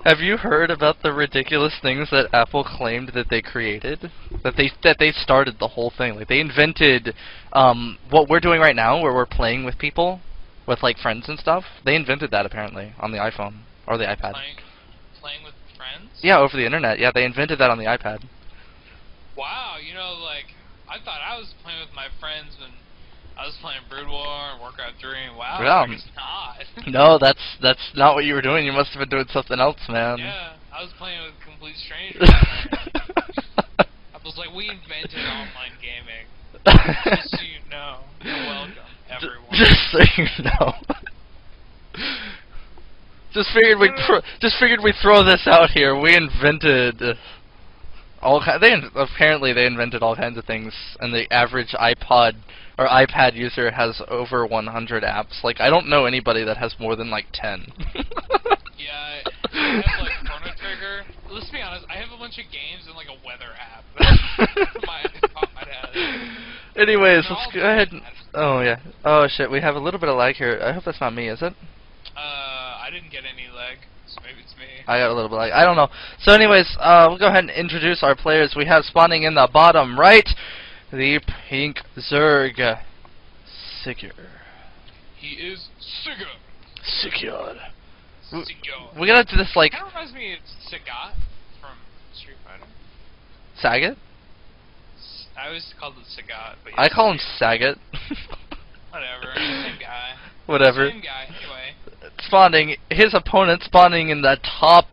Have you heard about the ridiculous things that Apple claimed that they created? That they started the whole thing. Like they invented what we're doing right now, where we're playing with people, with like friends and stuff. They invented that apparently on the iPhone or the iPad. Playing with friends? Yeah, over the internet. Yeah, they invented that on the iPad. Wow, you know, like I thought I was playing with my friends when I was playing Brood War and Warcraft 3, and wow, yeah. I guess not. No, that's not what you were doing. You must have been doing something else, man. Yeah, I was playing with complete strangers. I was like, we invented online gaming. Just so you know. You're welcome, everyone. Just so you know. Just figured we'd throw this out here. We invented apparently they invented all kinds of things, and the average iPod or iPad user has over 100 apps. Like, I don't know anybody that has more than like 10. Yeah, I have like Chrono Trigger. Let's be honest, I have a bunch of games and like a weather app. That's my iPod has. Anyways, let's go ahead. Oh yeah. Oh shit, we have a little bit of lag here. I hope that's not me, is it? I didn't get any lag, so maybe it's me. I got a little bit of lag. I don't know. So anyways, we'll go ahead and introduce our players. We have spawning in the bottom right, the pink Zerg, Sigur. He is Sigur. Sigur. Sigur. We gotta do this like. Kind of reminds me of Sagat from Street Fighter. Sagat? I always called it Sagat, but I call him Sagat. Whatever, same guy. Whatever. Same guy, anyway. Spawning, his opponent spawning in the top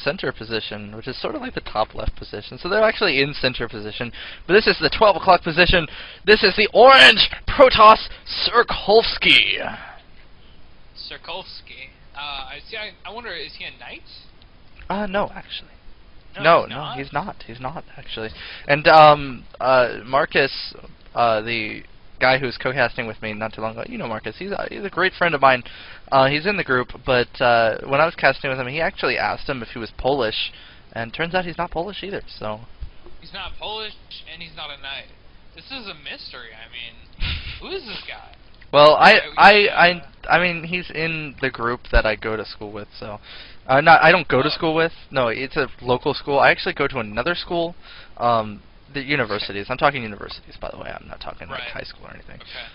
center position, which is sort of like the top left position. So they're actually in center position. But this is the 12 o'clock position. This is the orange Protoss SirColveskey. SirColveskey. I wonder, is he a knight? No, actually. No, He's not. He's not, actually. And, Marcus, the guy who was co-casting with me not too long ago, you know Marcus, he's a great friend of mine. He's in the group, but when I was casting with him, he actually asked him if he was Polish, and turns out he's not Polish either, so... He's not Polish, and he's not a knight. This is a mystery, I mean, who is this guy? Well, I mean, he's in the group that I go to school with, so... I don't go to school with. No, it's a local school. I actually go to another school. The universities. I'm talking universities, by the way. I'm not talking like high school or anything. Okay.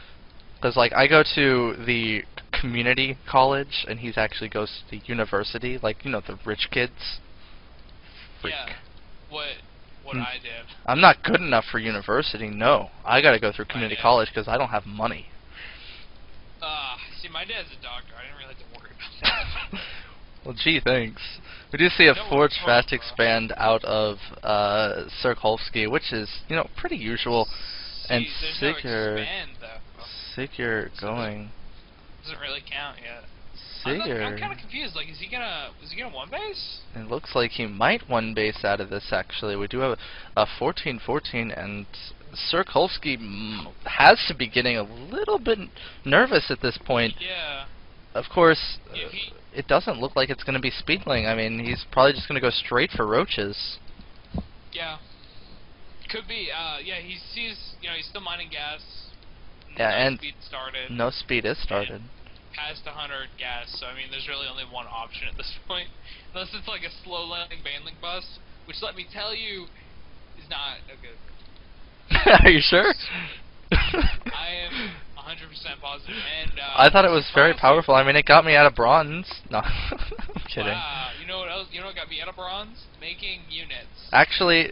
Because like I go to the community college, and he's actually goes to the university. Like, you know, the rich kids. Freak. Yeah. What I did. I'm not good enough for university. No, I got to go through community college because I don't have money. See, my dad's a doctor. I didn't really have to worry about that. Well, gee, thanks. We do see a Forge Fast Expand out of SirColveskey, which is, you know, pretty usual. And Sigur going. Doesn't really count yet. Sigur. I'm kind of confused. Like, is he gonna one base? It looks like he might one base out of this. Actually, we do have a 14-14, and SirColveskey has to be getting a little bit nervous at this point. Yeah. Of course. It doesn't look like it's going to be Speedling. I mean, he's probably just going to go straight for roaches. Yeah. Could be. Yeah, he sees, you know, he's still mining gas. Yeah, no and speed started. No speed is started. Past 100 gas, so I mean, there's really only one option at this point. Unless it's like a slow landing Baneling bus, which let me tell you, is not a good. Are you sure? I am 100% positive, and I thought it was very powerful. I mean, it got me out of bronze. No, I'm kidding. Wow, you know what else? You know what got me out of bronze? Making units. Actually,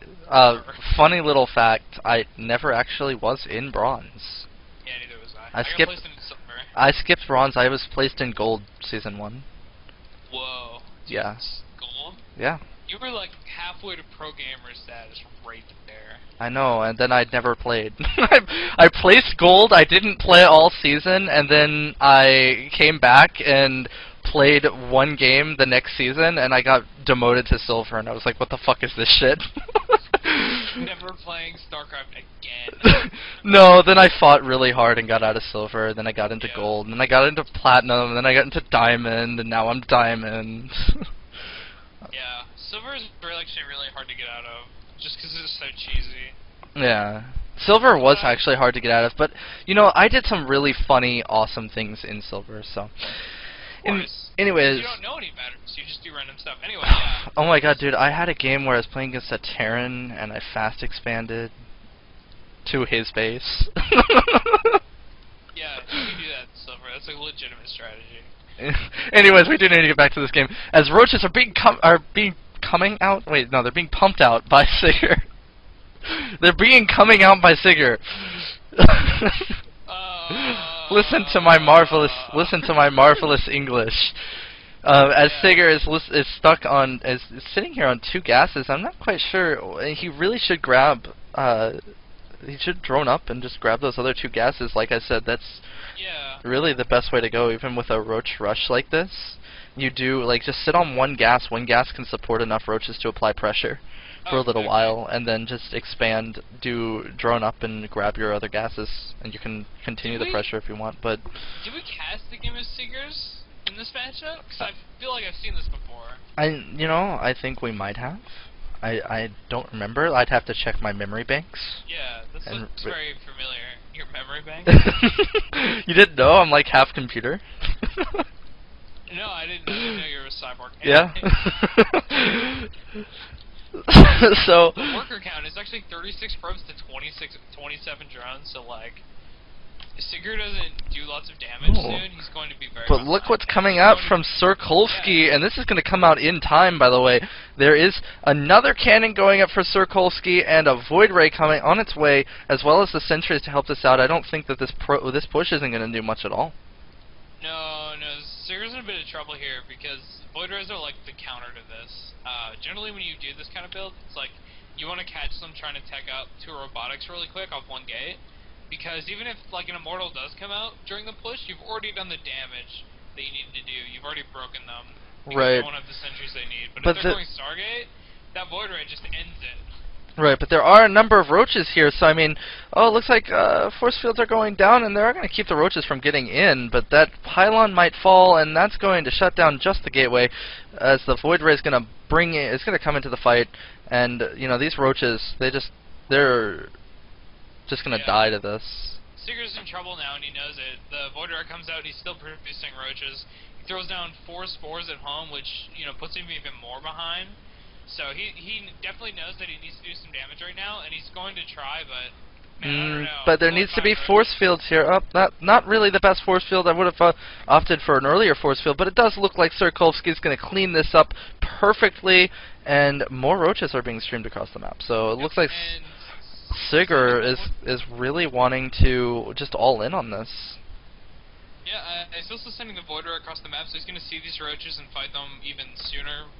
funny little fact: I never actually was in bronze. Yeah, neither was I. I got placed in silver. I skipped bronze. I was placed in gold season 1. Whoa. Yeah. Gold? Yeah. You were like halfway to pro gamer status right there. I know, and then I'd never played. I placed gold, I didn't play all season, and then I came back and played one game the next season, and I got demoted to silver, and I was like, what the fuck is this shit? Never playing StarCraft again. No, then I fought really hard and got out of silver, then I got into gold, and then I got into platinum, and then I got into diamond, and now I'm diamond. Yeah, silver is actually really hard to get out of, just because it's so cheesy. Yeah. Silver was actually hard to get out of, but, you know, I did some really funny, awesome things in silver, so... Anyways. You don't know any better, so you just do random stuff. Anyway, yeah. Oh my god, dude, I had a game where I was playing against a Terran, and I fast expanded to his base. Yeah, you can do that, Silver. That's a legitimate strategy. Anyways, we do need to get back to this game. As roaches are being coming out. Wait, no, they're being pumped out by Sigur. They're coming out by Sigur. Listen to my marvelous English. As Sigur is stuck on is sitting here on 2 gases. I'm not quite sure. He really should grab. He should drone up and just grab those other 2 gases. Like I said, that's really the best way to go. Even with a roach rush like this, you do just sit on 1 gas. 1 gas can support enough roaches to apply pressure for a little while, and then just expand, do drone up and grab your other gases, and you can continue the pressure if you want. But did we cast the game of Sigurs in this matchup? Because I feel like I've seen this before. I think we might have. I don't remember. I'd have to check my memory banks. Yeah, this looks very familiar. Your memory bank? You didn't know? I'm like half computer. No, I didn't know you were a cyborg. Yeah. So the worker count is actually 36 probes to 27 drones. So if Sigur doesn't do lots of damage soon, he's going to be very. But look what's coming out from SirColveskey, and this is going to come out in time, by the way. There is another cannon going up for SirColveskey, and a Void Ray coming on its way, as well as the sentries to help this out. I don't think that this push isn't going to do much at all. No, Sigur's in a bit of trouble here because Void Rays are like the counter to this. Generally, when you do this kind of build, it's like you want to catch them trying to tech up to robotics really quick off 1 gate. Because even if an Immortal does come out during the push, you've already done the damage that you needed to do. You've already broken them. Right. They don't have the sentries they need. But if they're going Stargate, that Void Ray just ends it. Right, but there are a number of roaches here, so I mean, it looks like force fields are going down, and they're going to keep the roaches from getting in, but that pylon might fall, and that's going to shut down just the gateway, as the Void Ray is going to it's going to come into the fight, and these roaches, they're just going to die to this. Sigur's in trouble now, and he knows it. The Void Ray comes out, and he's still producing roaches. He throws down 4 spores at home, which puts him even more behind. So he definitely knows that he needs to do some damage right now, and he's going to try, but man, I don't know. But there needs to be force fields here. Not really the best force field. I would have opted for an earlier force field, but it does look like SirColveskey is going to clean this up perfectly, and more roaches are being streamed across the map. So it looks like Sigur is really wanting to just all in on this. Yeah, he's also sending the Void Ray across the map, so he's going to see these roaches and fight them even sooner.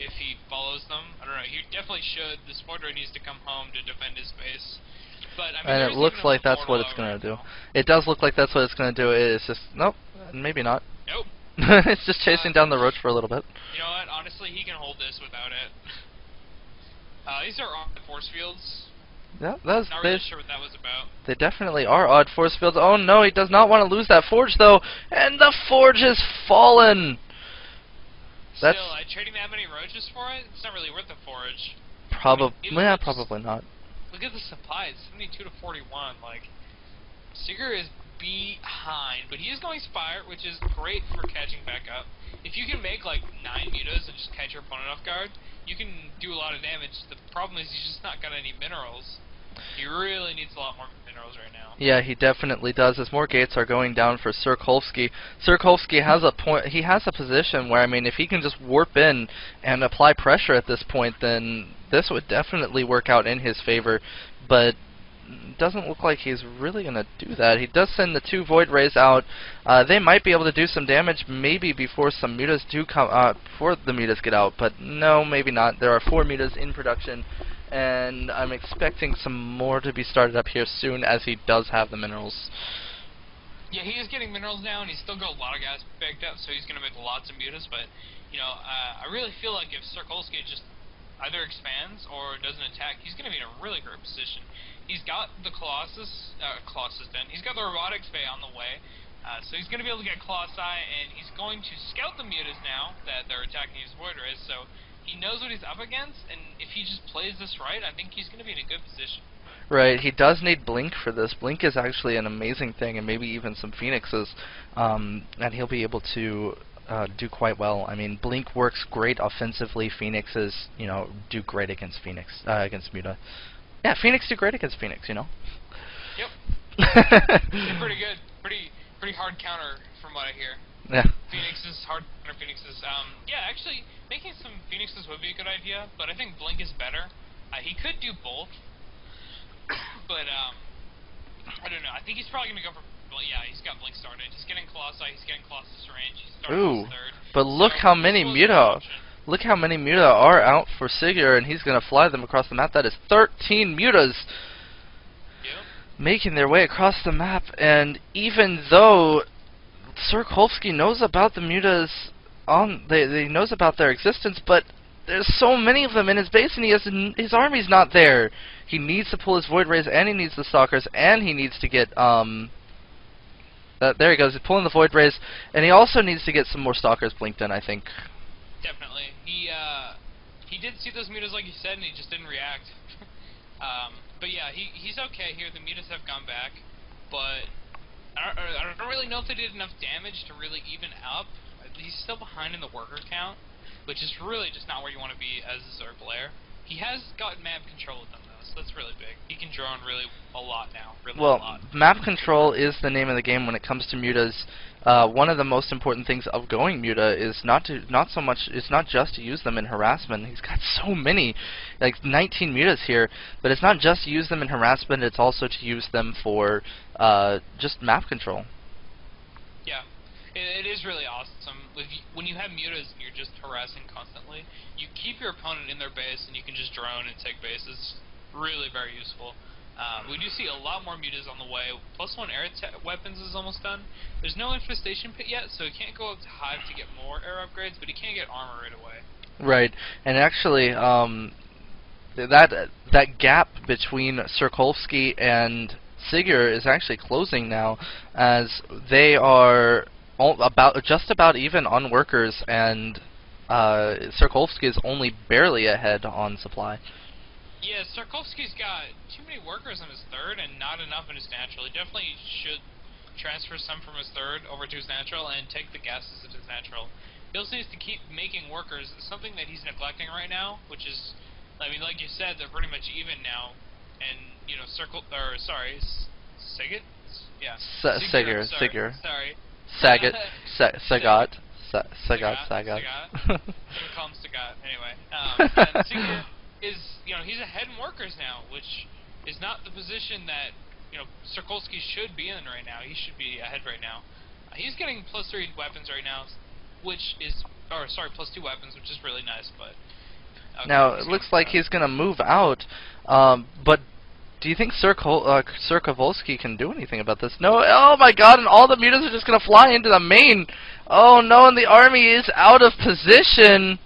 If he follows them, I don't know. He definitely should. This Void Ray needs to come home to defend his base. But I mean, and it looks like that's what it's going to do. It does look like that's what it's going to do. It's just nope, maybe not. Nope. It's just chasing down the roach for a little bit. You know what? Honestly, he can hold this without it. These are odd force fields. Yeah, not really sure what that was about. They definitely are odd force fields. Oh no, he does not want to lose that forge though, and the forge has fallen. Still, trading that many roaches for it? It's not really worth the forge. Probably not. Look at the supply. It's 72 to 41. Sigur is behind, but he is going Spire, which is great for catching back up. If you can make 9 mutas and just catch your opponent off guard, you can do a lot of damage. The problem is he's just not got any minerals. He really needs a lot more minerals right now. Yeah, he definitely does. As more gates are going down for SirColveskey, SirColveskey has a point. He has a position where, I mean, if he can just warp in and apply pressure at this point, then this would definitely work out in his favor. But it doesn't look like he's really going to do that. He does send the 2 Void Rays out. They might be able to do some damage, maybe before some mutas do come. Before the mutas get out, but no, maybe not. There are 4 mutas in production. And I'm expecting some more to be started up here soon, as he does have the minerals. Yeah, he is getting minerals now, and he's still got a lot of gas backed up, so he's going to make lots of mutas. But I really feel like if SirColveskey just either expands or doesn't attack, he's going to be in a really great position. He's got the Colossus Den. He's got the Robotics Bay on the way, so he's going to be able to get Colossi, and he's going to scout the mutas now that they're attacking his Void Rays. So he knows what he's up against, and if he just plays this right, I think he's going to be in a good position. Right, he does need Blink for this. Blink is actually an amazing thing, and maybe even some Phoenixes, and he'll be able to do quite well. I mean, Blink works great offensively. Phoenixes, do great against against Muta. Yeah, Phoenix do great against Phoenix, Yep. They're pretty good. Pretty hard counter from what I hear. Yeah. Phoenixes, hard counter Phoenixes. Yeah, actually, making some Phoenixes would be a good idea, but I think Blink is better. He could do both. But, I don't know. I think he's probably going to go for... Well, yeah, he's got Blink started. He's getting Colossi. He's getting Colossus range. He's starting his third. But look how many Muta... Look how many Muta are out for Sigur, and he's going to fly them across the map. That is 13 Mutas making their way across the map. And even though SirColveskey knows about the Mutas, he knows about their existence, but there's so many of them in his base, and his army's not there. He needs to pull his Void Rays, and he needs the Stalkers, and he needs to get, there he goes, he's pulling the Void Rays, and he also needs to get some more Stalkers blinked in, I think. Definitely. He did see those Mutas like you said, and he just didn't react. But yeah, he's okay here. The Mutas have gone back, but I don't really know if they did enough damage to really even up. He's still behind in the worker count, which is really just not where you want to be as a Zerg player. He has got map control with them, though, so that's really big. He can drone really a lot now. A lot. Map control is the name of the game when it comes to Mutas. One of the most important things of going Muta is not just to use them in harassment. He's got so many, like 19 Mutas here, but it's not just to use them in harassment, it's also to use them for just map control. Yeah. It is really awesome. When you have Mutas and you're just harassing constantly, you keep your opponent in their base and you can just drone and take bases. Really very useful. We do see a lot more Mutas on the way. +1 air weapons is almost done. There's no infestation pit yet, so he can't go up to Hive to get more air upgrades, but he can get armor right away. Right, and actually, that gap between SirColveskey and Sigur is actually closing now, as they are just about even on workers, and SirColveskey is only barely ahead on supply. Yeah, SirColveskey's got too many workers in his third and not enough in his natural. He definitely should transfer some from his third over to his natural and take the gases into his natural. He also needs to keep making workers, something that he's neglecting right now, which is, I mean, like you said, they're pretty much even now. And, Sigur? Yeah. Sigur. Sorry. Sagat. Sagat. Sagat. I'm gonna call him Sagat, anyway. And Sigur is, he's ahead in workers now, which is not the position that, SirColveskey should be in right now. He should be ahead right now. He's getting +3 weapons right now, +2 weapons, which is really nice, but... Okay, now, it looks like he's going to move out, but do you think SirColveskey can do anything about this? No, oh my god, and all the Mutas are just going to fly into the main! Oh no, and the army is out of position!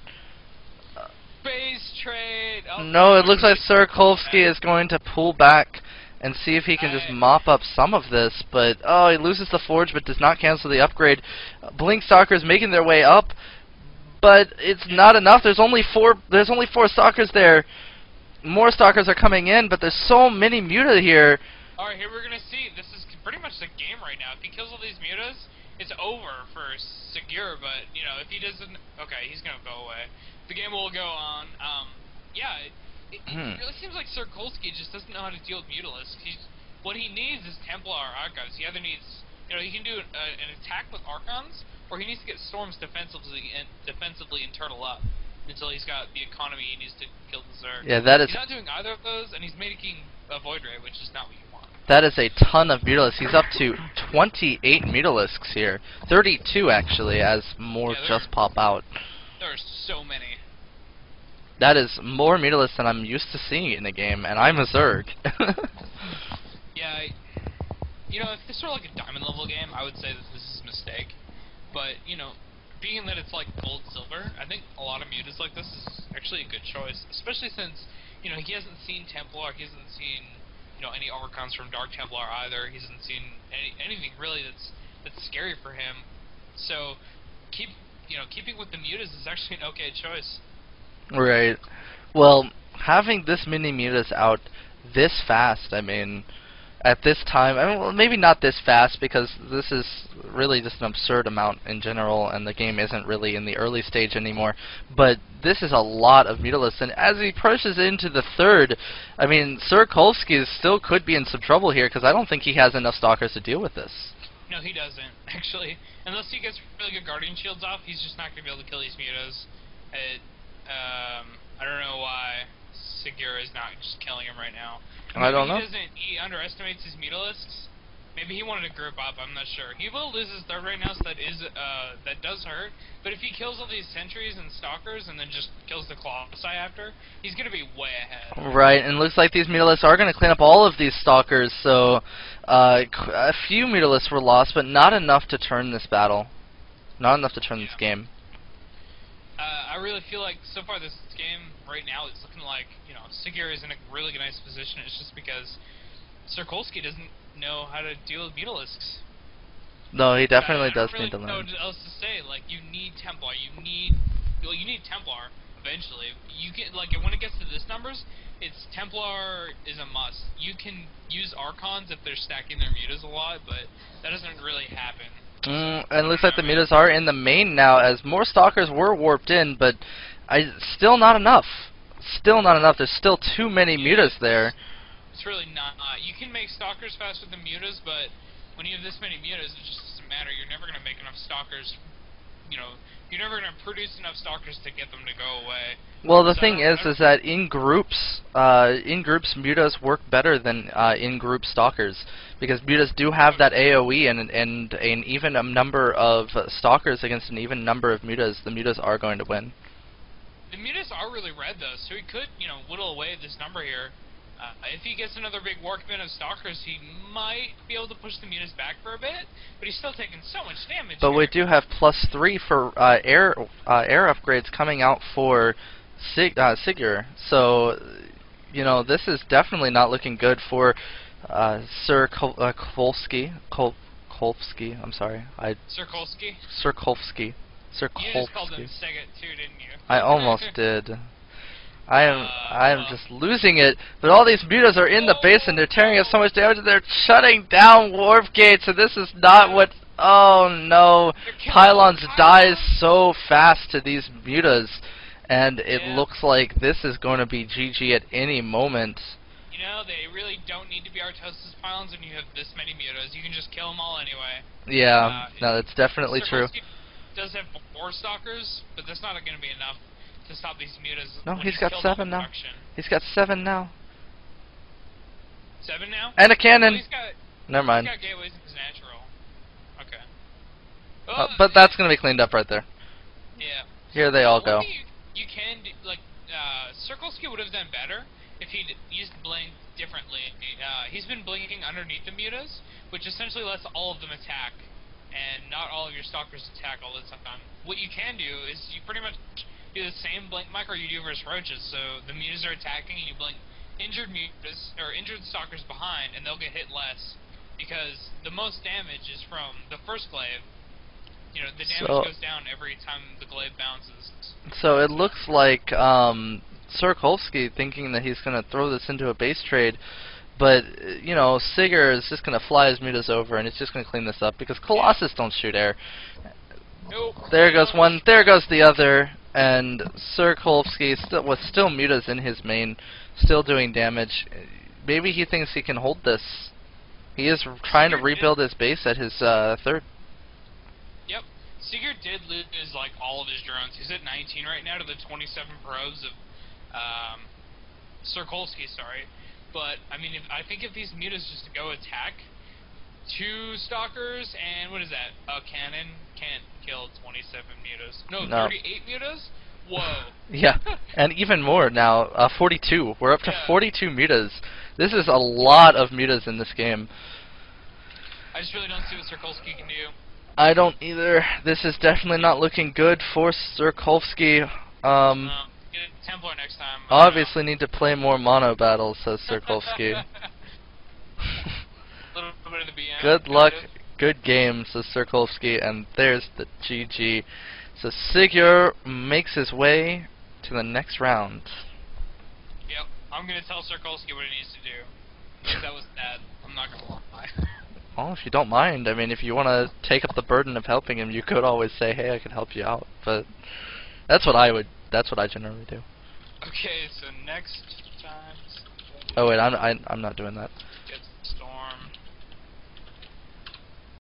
Base trade! Oh, no, it looks like SirColveskey is going to pull back and see if he can just mop up some of this, but oh, he loses the Forge but does not cancel the upgrade. Blink Stalkers making their way up, but it's not enough. There's only four Stalkers there. More Stalkers are coming in, but there's so many Muta here. Alright, here we're gonna see. This is pretty much the game right now. If he kills all these Mutas, it's over for Sigur, but, if he doesn't... Okay, he's gonna go away. The game will go on. Yeah, it really seems like SirColveskey just doesn't know how to deal with Mutalisks. What he needs is Templar or Archons. He either needs, he can do an attack with Archons, or he needs to get Storms defensively and turtle up until he's got the economy he needs to kill the Zerg. Yeah, that is. He's not doing either of those, and he's making a Void Ray, which is not what you want. That is a ton of Mutalisks. He's up to 28 Mutalisks here. 32 actually, as more just pop out. There are so many. That is more Mutalisks than I'm used to seeing in the game, and I'm a Zerg. Yeah, if this were like a diamond level game, I would say that this is a mistake. But, being that it's like gold, silver, I think a lot of Mutas like this is actually a good choice. Especially since, he hasn't seen Templar, he hasn't seen, any Archons from Dark Templar either. He hasn't seen anything really that's scary for him. So, keeping with the Mutas is actually an okay choice. Right. Well, having this many Mutas out this fast. I mean, at this time, I mean, well, maybe not this fast because this is really just an absurd amount in general, and the game isn't really in the early stage anymore. But this is a lot of Mutalisks, and as he pushes into the third, I mean, SirColveskey still could be in some trouble here because I don't think he has enough Stalkers to deal with this. No, he doesn't, actually. Unless he gets really good Guardian Shields off, he's just not going to be able to kill these Mutas. I don't know why Sigur is not just killing him right now. I don't know. He underestimates his Mutalisks. Maybe he wanted to group up, I'm not sure. He will lose his third right now, so that does hurt. But if he kills all these sentries and stalkers and then just kills the Colossi after, he's going to be way ahead. Right, and it looks like these Mutalisks are going to clean up all of these stalkers, so a few Mutalisks were lost, but not enough to turn this battle. Not enough to turn this game. I really feel like so far this game, right now, it's looking like, you know, Sigur is in a really nice position. It's just because SirColveskey doesn't know how to deal with Mutalisks. No, he definitely does need to learn. I don't know what else to say. Like, you need Templar. You need Templar eventually. You get, like, when it gets to this numbers, it's Templar is a must. You can use Archons if they're stacking their Mutas a lot, but that doesn't really happen. And it looks like the Mutas are in the main now, as more Stalkers were warped in, but still not enough. Still not enough. There's still too many Mutas there. It's really not. You can make Stalkers faster than Mutas, but when you have this many Mutas, it just doesn't matter. You're never going to make enough Stalkers. You know, you're never going to produce enough Stalkers to get them to go away. Well, the thing is that in groups Mutas work better than in-group Stalkers, because Mutas do have that AoE and an even number of Stalkers against an even number of Mutas. The Mutas are going to win. The Mutas are really red, though, so he could, you know, whittle away this number here. If he gets another big workman of Stalkers, he might be able to push the Mutas back for a bit, but he's still taking so much damage. But we do have +3 for air upgrades coming out for Sigur, so you know, this is definitely not looking good for SirColveskey. I'm sorry, SirColveskey. SirColveskey. You just called him Sega too, didn't you? I almost did. I am just losing it. But all these Mutas are in the base and they're tearing us so much damage and they're shutting down warp gates, and this is not what. Oh no! Pylons dies so fast to these Mutas, and it looks like this is going to be GG at any moment. You know, they really don't need to be Artosis Pylons when you have this many Mutas. You can just kill them all anyway. Yeah, no, that's definitely true. Does have 4 Stalkers, but that's not going to be enough to stop these Mutas. No, he's got 7 now. He's got 7 now. 7 now? And a cannon. Well, Never mind. He's got gateways in his natural. Okay. But that's going to be cleaned up right there. Yeah. Here they all go. You can do, like, SirColveskey would have done better if he'd used Blink differently. He's been blinking underneath the Mutas, which essentially lets all of them attack, and not all of your Stalkers attack all the time. What you can do is you pretty much do the same blink micro you do versus roaches. So the Mutas are attacking and you blink injured Mutas or injured Stalkers behind, and they'll get hit less because the most damage is from the first glaive. You know, the damage goes down every time the glaive bounces. So it looks like SirColveskey thinking that he's going to throw this into a base trade, but you know, Sigur is just going to fly his Mutas over and it's just going to clean this up because Colossus don't shoot air. Nope. There goes one. There goes the other. And SirColveskey with still Mutas in his main, still doing damage. Maybe he thinks he can hold this. He is trying to rebuild his base at his third. Yep. Sigur did lose like all of his drones. He's at 19 right now to the 27 probes of SirColveskey, sorry. But I mean, I think if these Mutas just go attack 2 Stalkers and what is that? A cannon can't kill 27 Mutas. No, 38 Mutas? Whoa. Yeah, and even more now. 42. We're up to 42 Mutas. This is a lot of Mutas in this game. I just really don't see what SirColveskey can do. I don't either. This is definitely not looking good for SirColveskey. Get a Templar next time. Obviously need to play more mono battles, says SirColveskey. Good luck, good game, says SirColveskey, and there's the GG. So Sigur makes his way to the next round. Yep. I'm gonna tell SirColveskey what he needs to do. That was bad. I'm not gonna lie. Well, if you don't mind, I mean, if you want to take up the burden of helping him, you could always say, "Hey, I can help you out." But that's what I would. That's what I generally do. Okay, so next time. Oh wait, I'm not doing that. Gets